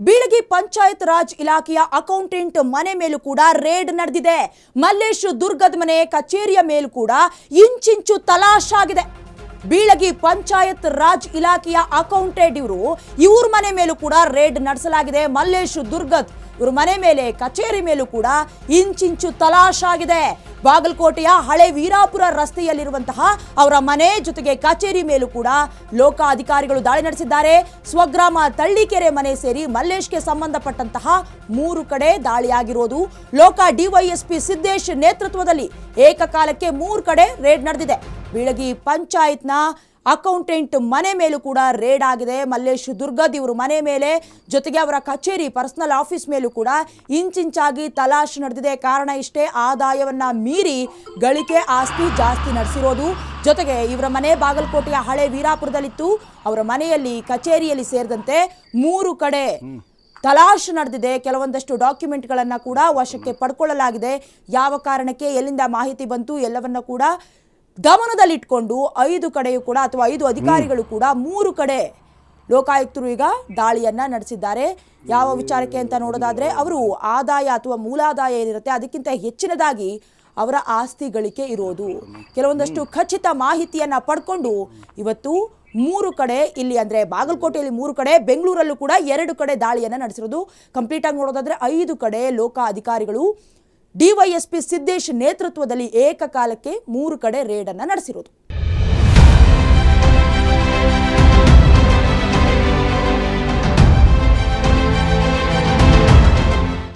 ಬೀಳಗಿ ಪಂಚಾಯತ್ ರಾಜ್ ಇಲಾಖೆಯ ಅಕೌಂಟೆಂಟ್ ಮನೆ ಮೇಲೂ ಕೂಡ ರೇಡ್ ನಡೆದಿದೆ. ಮಲ್ಲೇಶ್ ದುರ್ಗದ ಮನೆ ಕಚೇರಿಯ ಮೇಲೂ ಕೂಡ ಇಂಚಿಂಚು ತಲಾಶಾಗಿದೆ. ಬೀಳಗಿ ಪಂಚಾಯತ್ ರಾಜ್ ಇಲಾಖೆಯ ಅಕೌಂಟೆಂಟ್ ಇವ್ರ ಮನೆ ಮೇಲೂ ಕೂಡ ರೇಡ್ ನಡೆಸಲಾಗಿದೆ. ಮಲ್ಲೇಶ್ ದುರ್ಗದ್ ಇವ್ರ ಮನೆ ಮೇಲೆ ಕಚೇರಿ ಮೇಲೂ ಕೂಡ ಇಂಚಿಂಚು ತಲಾಶಾಗಿದೆ. ಬಾಗಲಕೋಟೆಯ ಹಳೆ ವೀರಾಪುರ ರಸ್ತೆಯಲ್ಲಿರುವಂತಹ ಅವರ ಮನೆ ಜೊತೆಗೆ ಕಚೇರಿ ಮೇಲೂ ಕೂಡ ಲೋಕ ಅಧಿಕಾರಿಗಳು ದಾಳಿ ನಡೆಸಿದ್ದಾರೆ. ಸ್ವಗ್ರಾಮ ತಳ್ಳಿಕೆರೆ ಮನೆ ಸೇರಿ ಮಲ್ಲೇಶ್ಗೆ ಸಂಬಂಧಪಟ್ಟಂತಹ 3 ಕಡೆ ದಾಳಿಯಾಗಿರೋದು. ಲೋಕ ಡಿವೈಎಸ್ಪಿ ಸಿದ್ದೇಶ್ ನೇತೃತ್ವದಲ್ಲಿ ಏಕಕಾಲಕ್ಕೆ 3 ಕಡೆ ರೇಡ್ ನಡೆದಿದೆ. ಬೀಳಗಿ ಪಂಚಾಯತ್ನ ಅಕೌಂಟೆಂಟ್ ಮನೆ ಮೇಲೂ ಕೂಡ ರೇಡ್ ಆಗಿದೆ. ಮಲ್ಲೇಶ್ ದುರ್ಗದ್ ಇವರು ಮನೆ ಮೇಲೆ ಜೊತೆಗೆ ಅವರ ಕಚೇರಿ ಪರ್ಸನಲ್ ಆಫೀಸ್ ಮೇಲೂ ಕೂಡ ಇಂಚಿಂಚಾಗಿ ತಲಾಶ್ ನಡೆದಿದೆ. ಕಾರಣ ಇಷ್ಟೇ, ಆದಾಯವನ್ನ ಮೀರಿ ಗಳಿಕೆ ಆಸ್ತಿ ಜಾಸ್ತಿ ನಡೆಸಿರೋದು. ಜೊತೆಗೆ ಇವರ ಮನೆ ಬಾಗಲಕೋಟೆಯ ಹಳೆ ವೀರಾಪುರದಲ್ಲಿತ್ತು. ಅವರ ಮನೆಯಲ್ಲಿ ಕಚೇರಿಯಲ್ಲಿ ಸೇರಿದಂತೆ 3 ಕಡೆ ತಲಾಶ್ ನಡೆದಿದೆ. ಕೆಲವೊಂದಷ್ಟು ಡಾಕ್ಯುಮೆಂಟ್ಗಳನ್ನು ಕೂಡ ವಶಕ್ಕೆ ಪಡ್ಕೊಳ್ಳಲಾಗಿದೆ. ಯಾವ ಕಾರಣಕ್ಕೆ, ಎಲ್ಲಿಂದ ಮಾಹಿತಿ ಬಂತು ಎಲ್ಲವನ್ನ ಕೂಡ ಗಮನದಲ್ಲಿಟ್ಕೊಂಡು 5 ಕಡೆಯೂ ಕೂಡ ಅಥವಾ 5 ಅಧಿಕಾರಿಗಳು ಕೂಡ 3 ಕಡೆ ಲೋಕಾಯುಕ್ತರು ಈಗ ದಾಳಿಯನ್ನ ನಡೆಸಿದ್ದಾರೆ. ಯಾವ ವಿಚಾರಕ್ಕೆ ಅಂತ ನೋಡೋದಾದ್ರೆ, ಅವರು ಆದಾಯ ಅಥವಾ ಮೂಲಾದಾಯ ಏನಿರುತ್ತೆ ಅದಕ್ಕಿಂತ ಹೆಚ್ಚಿನದಾಗಿ ಅವರ ಆಸ್ತಿ ಗಳಿಕೆ ಇರೋದು. ಕೆಲವೊಂದಷ್ಟು ಖಚಿತ ಮಾಹಿತಿಯನ್ನ ಪಡ್ಕೊಂಡು ಇವತ್ತು 3 ಕಡೆ ಇಲ್ಲಿ ಅಂದ್ರೆ ಬಾಗಲಕೋಟೆಯಲ್ಲಿ 3 ಕಡೆ, ಬೆಂಗಳೂರಲ್ಲೂ ಕೂಡ 2 ಕಡೆ ದಾಳಿಯನ್ನ ನಡೆಸಿರೋದು. ಕಂಪ್ಲೀಟ್ ಆಗಿ ನೋಡೋದಾದ್ರೆ 5 ಕಡೆ ಲೋಕ ಅಧಿಕಾರಿಗಳು ಡಿವೈಎಸ್ಪಿ ಸಿದ್ದೇಶ್ ನೇತೃತ್ವದಲ್ಲಿ ಏಕಕಾಲಕ್ಕೆ 3 ಕಡೆ ರೇಡ್ ಅನ್ನ ನಡೆಸಿರೋದು.